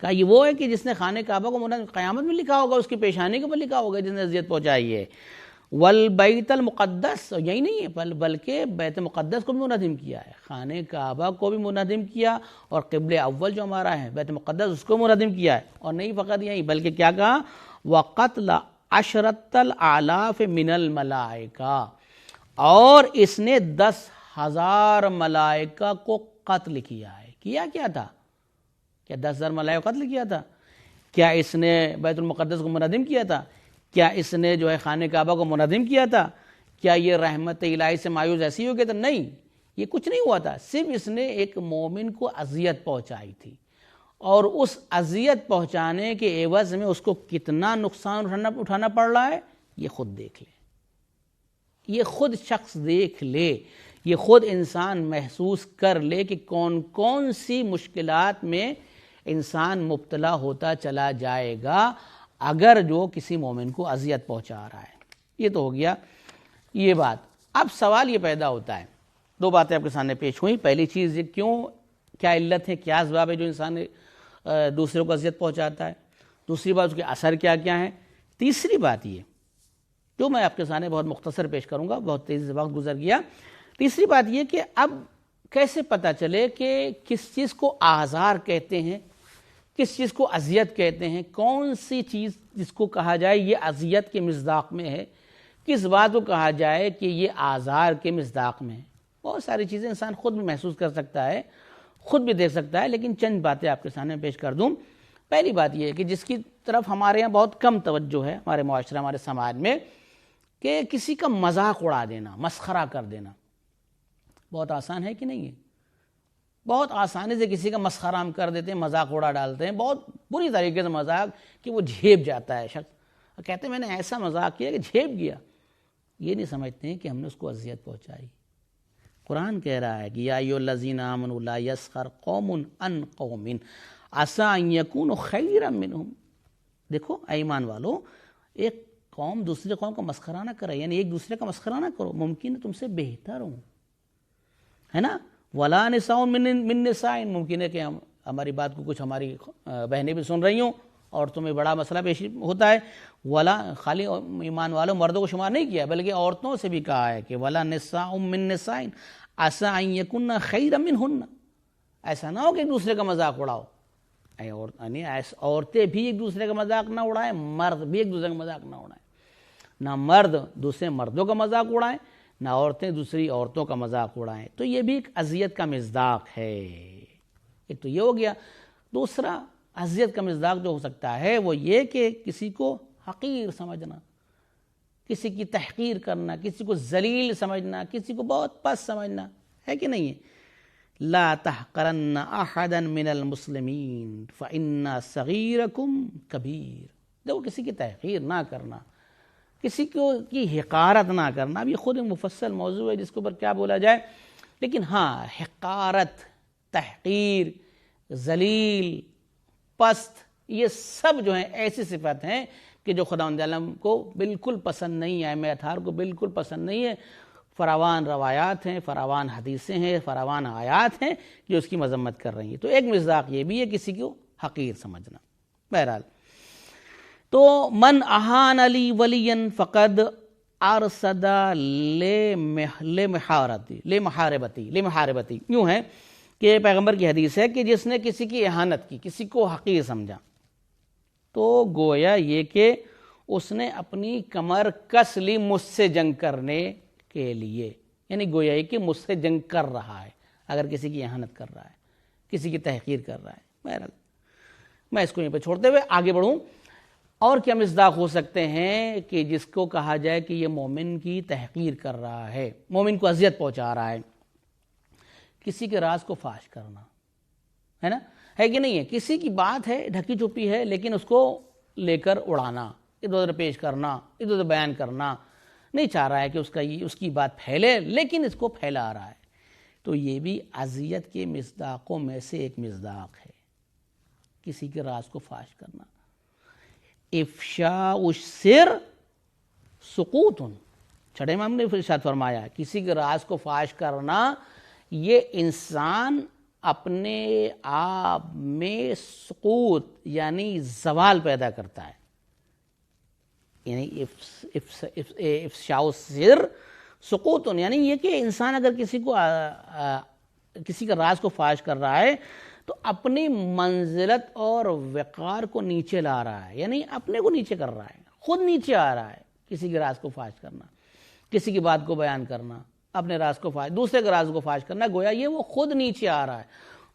کہا یہ وہ ہے کہ جس نے خانہ کعبہ کو منہدم، قیامت میں لکھا ہوگا، اس کی پیشانی کے اوپر لکھا ہوگا جس نے اذیت پہنچائی ہے. والبیت المقدس، یہی نہیں ہے بلکہ بیت مقدس کو بھی منہدم کیا ہے، خانہ کعبہ کو بھی منہدم کیا، اور قبلہ اول جو ہمارا ہے بیت مقدس اس کو منہدم کیا ہے. اور نہیں فقط یہی بلکہ کیا کہا، وَقَتْلَ عَشْرَةَ الْآلَافِ مِنَ الْمَلَائِكَةِ، اور اس نے 10,000 ملائکہ کو قتل کیا ہے. کیا تھا؟ کیا 10,000 ملائکہ قتل کیا تھا؟ کیا اس نے بیت المقدس کو منہدم کیا تھا؟ کیا اس نے جو ہے خانہ کعبہ کو منہدم کیا تھا؟ کیا یہ رحمت الہی سے مایوس ایسی ہو گیا تھا؟ نہیں، یہ کچھ نہیں ہوا تھا. صرف اس نے ایک مومن کو اذیت پہنچائی تھی، اور اس اذیت پہنچانے کے عوض میں اس کو کتنا نقصان اٹھانا پڑ رہا ہے یہ خود دیکھ لے، یہ خود شخص دیکھ لے، یہ خود انسان محسوس کر لے کہ کون کون سی مشکلات میں انسان مبتلا ہوتا چلا جائے گا اگر جو کسی مومن کو اذیت پہنچا رہا ہے. یہ تو ہو گیا یہ بات. اب سوال یہ پیدا ہوتا ہے، دو باتیں آپ کے سامنے پیش ہوئیں. پہلی چیز یہ کیا علت ہے، کیا اسباب ہے جو انسان دوسروں کو اذیت پہنچاتا ہے. دوسری بات اس کے اثر کیا کیا ہیں. تیسری بات یہ جو میں آپ کے سامنے بہت مختصر پیش کروں گا، بہت تیزی سے وقت گزر گیا. تیسری بات یہ کہ اب کیسے پتہ چلے کہ کس چیز کو آزار کہتے ہیں، کس چیز کو اذیت کہتے ہیں، کون سی چیز جس کو کہا جائے یہ اذیت کے مصداق میں ہے، کس بات کو کہا جائے کہ یہ آزار کے مصداق میں ہے. بہت ساری چیزیں انسان خود بھی محسوس کر سکتا ہے، خود بھی دیکھ سکتا ہے، لیکن چند باتیں آپ کے سامنے پیش کر دوں. پہلی بات یہ ہے کہ جس کی طرف ہمارے یہاں بہت کم توجہ ہے ہمارے معاشرے ہمارے سماج میں، کہ کسی کا مذاق اڑا دینا، مسخرہ کر دینا. بہت آسان ہے کہ نہیں ہے؟ بہت آسانی سے کسی کا مسخرہ ہم کر دیتے ہیں، مذاق اڑا ڈالتے ہیں، بہت بری طریقے سے مذاق کہ وہ جھیپ جاتا ہے شخص، کہتے ہیں میں نے ایسا مذاق کیا کہ جھیپ گیا. یہ نہیں سمجھتے ہیں کہ ہم نے اس کو اذیت پہنچائی. قرآن کہہ رہا ہے کہ یا ایھا الذین آمنوا لا یسخر قوم عن قوم عسى ان یکونوا خیرا منہم. دیکھو اے ایمان والو، ایک قوم دوسری قوم کا مسخرہ نہ کرے، یعنی ایک دوسرے کا مسخرہ نہ کرو، ممکن ہے تم سے بہتر ہوں، ہے نا. ولا نساء من نساء، ممکن ہے کہ ہماری بات کو کچھ ہماری بہنیں بھی سن رہی ہوں اور تمہیں بڑا مسئلہ پیش ہوتا ہے. ولا خالی ایمان والوں مردوں کو شمار نہیں کیا بلکہ عورتوں سے بھی کہا ہے کہ ولا نساء من نساء عسى ان یکن خیرا منہن. ایسا نہ ہو کہ ایک دوسرے کا مذاق اڑاؤ، یعنی عورتیں بھی ایک دوسرے کا مذاق نہ اڑائیں، مرد بھی ایک دوسرے کا مذاق نہ اڑائیں. نہ مرد دوسرے مردوں کا مذاق اڑائیں، نہ عورتیں دوسری عورتوں کا مذاق اڑائیں. تو یہ بھی ایک اذیت کا مصداق ہے. ایک تو یہ ہو گیا. دوسرا اذیت کا مصداق جو ہو سکتا ہے وہ یہ کہ کسی کو حقیر سمجھنا، کسی کی تحقیر کرنا، کسی کو ذلیل سمجھنا، کسی کو بہت پست سمجھنا، ہے کہ نہیں ہے. لا تحقرن احدا من المسلمین فان صغیرکم کبیر. دیکھو کسی کی تحقیر نہ کرنا، کسی کو کی حقارت نہ کرنا. اب یہ خود ایک مفصل موضوع ہے جس کے اوپر کیا بولا جائے، لیکن ہاں حقارت، تحقیر، ذلیل، پست، یہ سب جو ہیں ایسی صفت ہیں کہ جو خداوند عالم کو بالکل پسند نہیں ہے، ائمہ اطہار کو بالکل پسند نہیں ہے. فراوان روایات ہیں، فراوان حدیثیں ہیں، فراوان آیات ہیں جو اس کی مذمت کر رہی ہیں. تو ایک مصداق یہ بھی ہے کسی کو حقیر سمجھنا. بہرحال تو من احان علی ولیا فقد ارصد لمحاربتی. یوں ہے کہ پیغمبر کی حدیث ہے کہ جس نے کسی کی احانت کی، کسی کو حقیر سمجھا، تو گویا یہ کہ اس نے اپنی کمر کس لی مجھ سے جنگ کرنے کے لیے. یعنی گویا یہ کہ مجھ سے جنگ کر رہا ہے اگر کسی کی احانت کر رہا ہے، کسی کی تحقیر کر رہا ہے. بہرحال میں اس کو یہیں پہ چھوڑتے ہوئے آگے بڑھوں. اور کیا مصداق ہو سکتے ہیں کہ جس کو کہا جائے کہ یہ مومن کی تحقیر کر رہا ہے، مومن کو اذیت پہنچا رہا ہے. کسی کے راز کو فاش کرنا، ہے نا، ہے کہ نہیں ہے. کسی کی بات ہے ڈھکی چھپی ہے لیکن اس کو لے کر اڑانا، ادھر ادھر پیش کرنا، ادھر ادھر بیان کرنا. نہیں چاہ رہا ہے کہ اس کی بات پھیلے لیکن اس کو پھیلا رہا ہے. تو یہ بھی اذیت کے مصداقوں میں سے ایک مصداق ہے. کسی کے راز کو فاش کرنا. افشاء السر سقوط. چھٹے امام نے ارشاد فرمایا کسی کے راز کو فاش کرنا یہ انسان اپنے آپ میں سقوط یعنی زوال پیدا کرتا ہے. یعنی افشاء السر سقوط یعنی یہ کہ انسان اگر کسی کا راز کو فاش کر رہا ہے تو اپنی منزلت اور وقار کو نیچے لا رہا ہے, یعنی اپنے کو نیچے کر رہا ہے, خود نیچے آ رہا ہے. کسی کے راز کو فاش کرنا, کسی کی بات کو بیان کرنا, اپنے راز کو فاش, دوسرے کے راز کو فاش کرنا, گویا یہ وہ خود نیچے آ رہا ہے,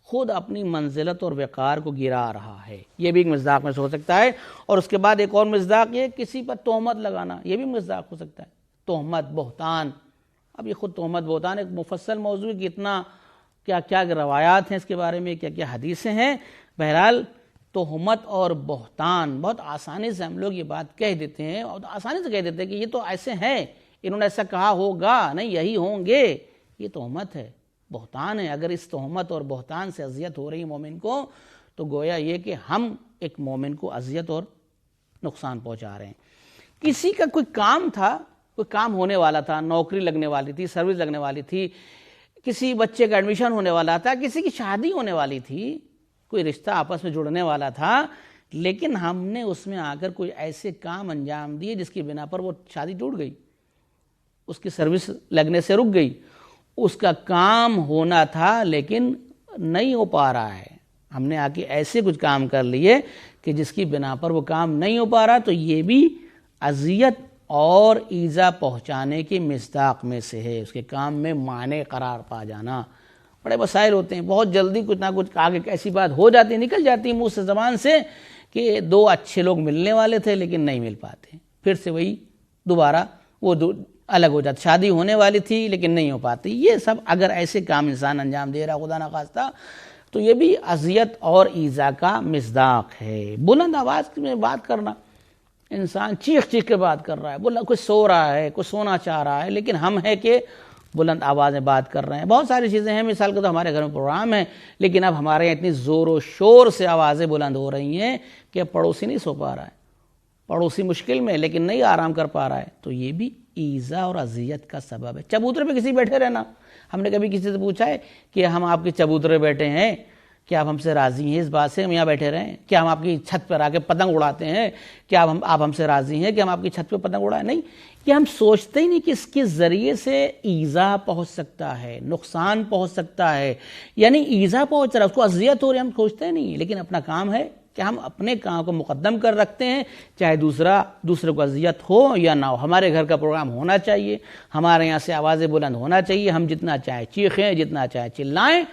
خود اپنی منزلت اور وقار کو گرا رہا ہے. یہ بھی ایک مصداق میں سے ہو سکتا ہے. اور اس کے بعد ایک اور مصداق یہ کسی پر تہمت لگانا, یہ بھی مصداق ہو سکتا ہے. تہمت, بہتان. اب یہ خود تہمت بہتان ایک مفصل موضوع ہے, کتنا کیا کیا روایات ہیں اس کے بارے میں, کیا کیا حدیثیں ہیں. بہرحال تہمت اور بہتان بہت آسانی سے ہم لوگ یہ بات کہہ دیتے ہیں, اور آسانی سے کہہ دیتے ہیں کہ یہ تو ایسے ہیں, انہوں نے ایسا کہا ہوگا, نہیں یہی ہوں گے. یہ تہمت ہے, بہتان ہے. اگر اس تہمت اور بہتان سے اذیت ہو رہی ہے مومن کو تو گویا یہ کہ ہم ایک مومن کو اذیت اور نقصان پہنچا رہے ہیں. کسی کا کوئی کام تھا, کوئی کام ہونے والا تھا, نوکری لگنے والی تھی, سروس لگنے والی تھی, کسی بچے کا ایڈمیشن ہونے والا تھا, کسی کی شادی ہونے والی تھی, کوئی رشتہ آپس میں جڑنے والا تھا, لیکن ہم نے اس میں آ کر کوئی ایسے کام انجام دیے جس کی بنا پر وہ شادی ٹوٹ گئی, اس کی سروس لگنے سے رک گئی. اس کا کام ہونا تھا لیکن نہیں ہو پا رہا ہے. ہم نے آ کے ایسے کچھ کام کر لیے کہ جس کی بنا پر وہ کام نہیں ہو پا رہا, تو یہ بھی اذیت اور ایذا پہنچانے کے مصداق میں سے ہے. اس کے کام میں مانع قرار پا جانا. بڑے مسائل ہوتے ہیں, بہت جلدی کچھ نہ کچھ آگے ایسی بات ہو جاتی, نکل جاتی منہ سے زبان سے کہ دو اچھے لوگ ملنے والے تھے لیکن نہیں مل پاتے, پھر سے وہی دوبارہ وہ الگ ہو جاتی. شادی ہونے والی تھی لیکن نہیں ہو پاتی. یہ سب اگر ایسے کام انسان انجام دے رہا خدا نخواستہ تو یہ بھی اذیت اور ایذا کا مصداق ہے. بلند آواز میں بات کرنا, انسان چیخ چیخ کے بات کر رہا ہے, بولا کوئی سو رہا ہے, کوئی سونا چاہ رہا ہے, لیکن ہم ہے کہ بلند آواز میں بات کر رہے ہیں. بہت ساری چیزیں ہیں, مثال کے تو ہمارے گھر میں پروگرام ہے, لیکن اب ہمارے یہاں اتنی زور و شور سے آوازیں بلند ہو رہی ہیں کہ اب پڑوسی نہیں سو پا رہا ہے, پڑوسی مشکل میں لیکن نہیں آرام کر پا رہا ہے. تو یہ بھی ایذا اور اذیت کا سبب ہے. چبوترے پہ کسی بیٹھے رہنا, ہم نے کبھی کسی سے پوچھا ہے کہ ہم آپ کے چبوترے بیٹھے ہیں, کیا آپ ہم سے راضی ہیں اس بات سے ہم یہاں بیٹھے رہیں؟ کیا ہم آپ کی چھت پر آ کے پتنگ اڑاتے ہیں؟ کیا آپ ہم سے راضی ہیں کہ ہم آپ کی چھت پہ پتنگ اڑائیں؟ نہیں, یہ ہم سوچتے ہی نہیں کہ اس کے ذریعے سے ایذا پہنچ سکتا ہے, نقصان پہنچ سکتا ہے, یعنی ایذا پہنچ رہا ہے, اس کو اذیت ہو رہی ہے, ہم سوچتے نہیں. لیکن اپنا کام ہے کہ ہم اپنے کام کو مقدم کر رکھتے ہیں, چاہے دوسرے کو اذیت ہو یا نہ ہو. ہمارے گھر کا پروگرام ہونا چاہیے, ہمارے یہاں سے آوازیں بلند ہونا چاہیے, ہم جتنا چاہے چیخیں, جتنا چاہے چلائیں,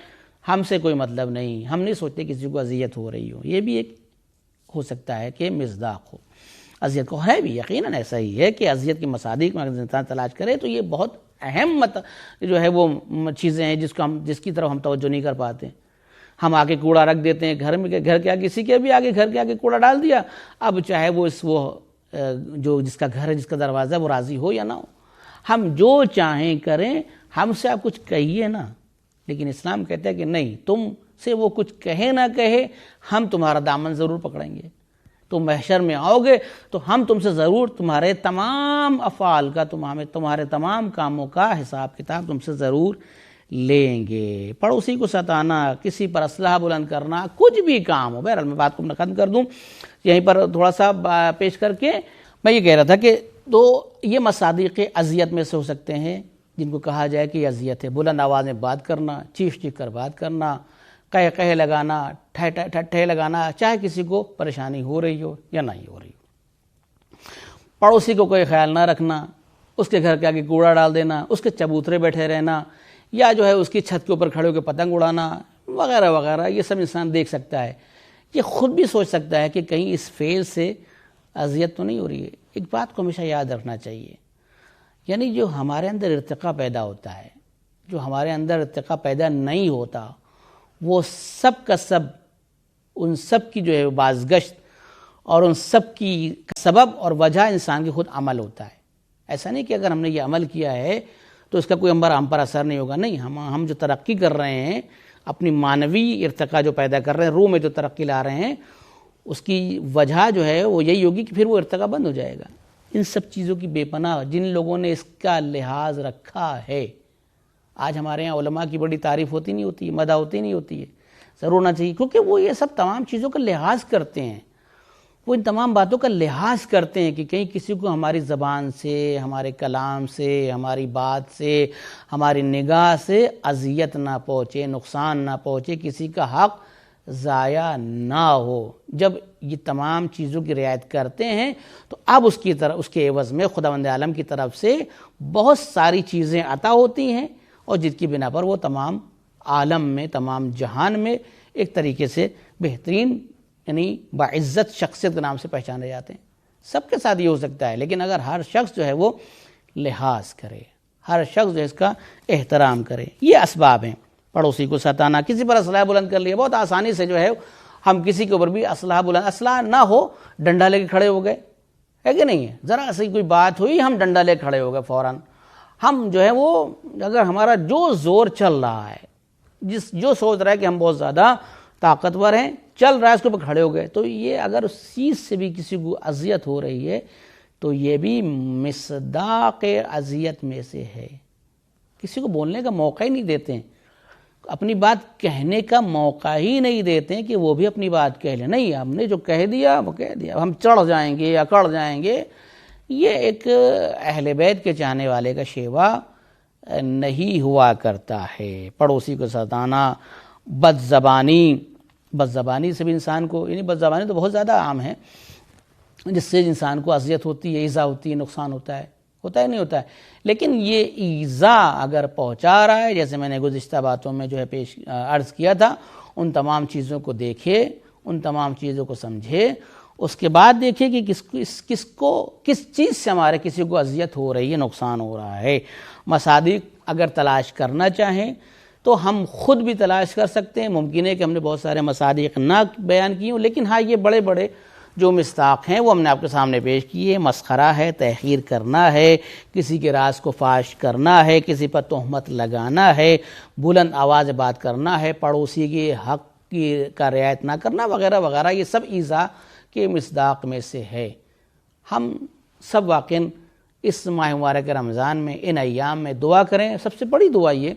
ہم سے کوئی مطلب نہیں. ہم نہیں سوچتے کسی کو اذیت ہو رہی ہو. یہ بھی ایک ہو سکتا ہے کہ مصداق ہو. اذیت کو ہے بھی یقیناً ایسا ہی ہے کہ اذیت کی مصادیق میں اگر انسان تلاش کرے تو یہ بہت اہم جو ہے وہ چیزیں ہیں جس کی طرف ہم توجہ نہیں کر پاتے. ہم آگے کوڑا رکھ دیتے ہیں گھر کے آگے, کسی کے بھی آگے گھر کے آگے کوڑا ڈال دیا, اب چاہے وہ جو جس کا گھر ہے, جس کا دروازہ ہے, وہ راضی ہو یا نہ ہو, ہم جو چاہیں کریں, ہم سے آپ کچھ کہیے نا. لیکن اسلام کہتا ہے کہ نہیں, تم سے وہ کچھ کہے نہ کہے, ہم تمہارا دامن ضرور پکڑیں گے. تم محشر میں آؤ گے تو ہم تم سے ضرور تمہارے تمام افعال کا, تمہارے تمام کاموں کا حساب کتاب تم سے ضرور لیں گے. پڑوسی کو ستانا, کسی پر اسلحہ بلند کرنا, کچھ بھی کام ہو. بہرحال میں بات کو ختم کر دوں یہیں پر تھوڑا سا پیش کر کے. میں یہ کہہ رہا تھا کہ تو یہ مصادیق اذیت میں سے ہو سکتے ہیں جن کو کہا جائے کہ یہ اذیت ہے. بلند آواز میں بات کرنا, چیخ چیخ کر بات کرنا, قہقہے لگانا, ٹھٹھے لگانا, چاہے کسی کو پریشانی ہو رہی ہو یا نہیں ہو رہی ہو. پڑوسی کو کوئی خیال نہ رکھنا, اس کے گھر کے آگے کوڑا ڈال دینا, اس کے چبوترے بیٹھے رہنا, یا جو ہے اس کی چھت کے اوپر کھڑے ہو کے پتنگ اڑانا وغیرہ وغیرہ, یہ سب انسان دیکھ سکتا ہے. یہ خود بھی سوچ سکتا ہے کہ کہیں اس فعل سے اذیت تو نہیں ہو رہی ہے. ایک بات کو ہمیشہ یاد رکھنا چاہیے, یعنی جو ہمارے اندر ارتقا پیدا ہوتا ہے, جو ہمارے اندر ارتقا پیدا نہیں ہوتا, وہ سب کا سب ان سب کی جو ہے بازگشت اور ان سب کی سبب اور وجہ انسان کی خود عمل ہوتا ہے. ایسا نہیں کہ اگر ہم نے یہ عمل کیا ہے تو اس کا کوئی ہم پر اثر نہیں ہوگا. نہیں, ہم جو ترقی کر رہے ہیں, اپنی معنوی ارتقاء جو پیدا کر رہے ہیں، روح میں جو ترقی لا رہے ہیں، اس کی وجہ جو ہے وہ یہی ہوگی کہ پھر وہ ارتقاء بند ہو جائے گا۔ ان سب چیزوں کی بے پناہ جن لوگوں نے اس کا لحاظ رکھا ہے، آج ہمارے یہاں علماء کی بڑی تعریف ہوتی نہیں ہوتی ہے، مدح ہوتی نہیں ہوتی ہے، ضرور ہونا چاہیے، کیونکہ وہ یہ سب تمام چیزوں کا لحاظ کرتے ہیں، وہ ان تمام باتوں کا لحاظ کرتے ہیں کہ کہیں کسی کو ہماری زبان سے، ہمارے کلام سے، ہماری بات سے، ہماری نگاہ سے اذیت نہ پہنچے، نقصان نہ پہنچے، کسی کا حق ضائع نہ ہو۔ جب یہ تمام چیزوں کی رعایت کرتے ہیں تو اب اس کے عوض میں خداوند عالم کی طرف سے بہت ساری چیزیں عطا ہوتی ہیں، اور جس کی بنا پر وہ تمام عالم میں، تمام جہان میں ایک طریقے سے بہترین یعنی باعزت شخصیت کے نام سے پہچانے جاتے ہیں۔ سب کے ساتھ یہ ہو سکتا ہے، لیکن اگر ہر شخص جو ہے وہ لحاظ کرے، ہر شخص جو ہے اس کا احترام کرے۔ یہ اسباب ہیں۔ پڑوسی کو ستانا، کسی پر اسلحہ بلند کر لیا، بہت آسانی سے جو ہے ہم کسی کے اوپر بھی اسلحہ نہ ہو، ڈنڈا لے کے کھڑے ہو گئے، ہے کہ نہیں ہے؟ ذرا سی کوئی بات ہوئی، ہم ڈنڈا لے کے کھڑے ہو گئے فوراً۔ ہم جو ہے وہ اگر ہمارا جو زور چل رہا ہے، جو سوچ رہا ہے کہ ہم بہت زیادہ طاقتور ہیں، چل رہا ہے، اس کے اوپر کھڑے ہو گئے، تو یہ اگر اس چیز سے بھی کسی کو اذیت ہو رہی ہے تو یہ بھی مصداق اذیت میں سے ہے۔ کسی کو بولنے کا موقع ہی نہیں دیتے ہیں، اپنی بات کہنے کا موقع ہی نہیں دیتے ہیں کہ وہ بھی اپنی بات کہہ لیں۔ نہیں، ہم نے جو کہہ دیا وہ کہہ دیا، ہم چڑھ جائیں گے، اکڑ جائیں گے۔ یہ ایک اہل بیت کے چاہنے والے کا شیوا نہیں ہوا کرتا ہے۔ پڑوسی کو ستانا، بد زبانی سے بھی انسان کو، یعنی بد زبانی تو بہت زیادہ عام ہے، جس سے انسان کو اذیت ہوتی ہے، ایذا ہوتی ہے، نقصان ہوتا ہے نہیں ہوتا ہے۔ لیکن یہ ایذا اگر پہنچا رہا ہے، جیسے میں نے گزشتہ باتوں میں جو ہے عرض کیا تھا، ان تمام چیزوں کو دیکھے، ان تمام چیزوں کو سمجھے، اس کے بعد دیکھے کہ کس چیز سے ہمارے کسی کو اذیت ہو رہی ہے، نقصان ہو رہا ہے۔ مصادیق اگر تلاش کرنا چاہیں تو ہم خود بھی تلاش کر سکتے ہیں۔ ممکن ہے کہ ہم نے بہت سارے مصادیق نہ بیان کیے ہوں، لیکن ہاں یہ بڑے بڑے جو مصداق ہیں وہ ہم نے آپ کے سامنے پیش کیے۔ مسخرہ ہے، تحقیر کرنا ہے، کسی کے راز کو فاش کرنا ہے، کسی پر تہمت لگانا ہے، بلند آواز بات کرنا ہے، پڑوسی کے حق کا رعایت نہ کرنا وغیرہ وغیرہ، یہ سب ایذا کے مصداق میں سے ہے۔ ہم سب واقعاً اس ماہ مبارک رمضان میں، ان ایام میں دعا کریں۔ سب سے بڑی دعا یہ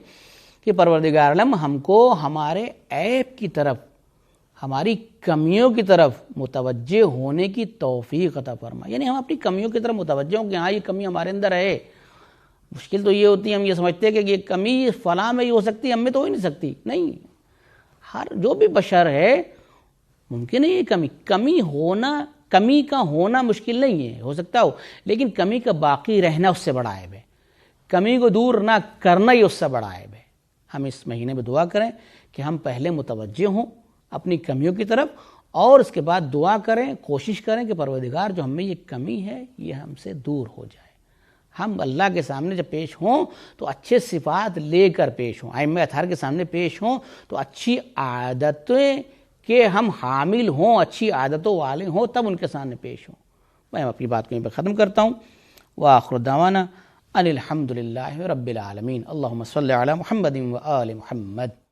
کہ پروردگار عالم ہم کو ہمارے عیب کی طرف، ہماری کمیوں کی طرف متوجہ ہونے کی توفیق عطا فرمائے۔ یعنی ہم اپنی کمیوں کی طرف متوجہ ہوں کہ ہاں یہ کمی ہمارے اندر ہے۔ مشکل تو یہ ہوتی ہے، ہم یہ سمجھتے ہیں کہ یہ کمی فلاں میں یہ ہو سکتی ہے، ہم میں تو ہو ہی نہیں سکتی۔ نہیں، ہر جو بھی بشر ہے ممکن ہے یہ کمی کا ہونا مشکل نہیں ہے، ہو سکتا ہو، لیکن کمی کا باقی رہنا اس سے بڑا عیب ہے۔ کمی کو دور نہ کرنا ہی اس سے بڑا عیب ہے۔ ہم اس مہینے میں دعا کریں کہ ہم پہلے متوجہ ہوں اپنی کمیوں کی طرف، اور اس کے بعد دعا کریں، کوشش کریں کہ پروردگار جو ہم میں یہ کمی ہے یہ ہم سے دور ہو جائے۔ ہم اللہ کے سامنے جب پیش ہوں تو اچھے صفات لے کر پیش ہوں، ائمہ اطہار کے سامنے پیش ہوں تو اچھی عادتیں کہ ہم حامل ہوں، اچھی عادتوں والے ہوں، تب ان کے سامنے پیش ہوں۔ میں اپنی بات کو یہیں پہ ختم کرتا ہوں۔ وآخر دعوانا ان الحمد للہ رب العالمین۔ اللہم صلی علی محمد و آل محمد۔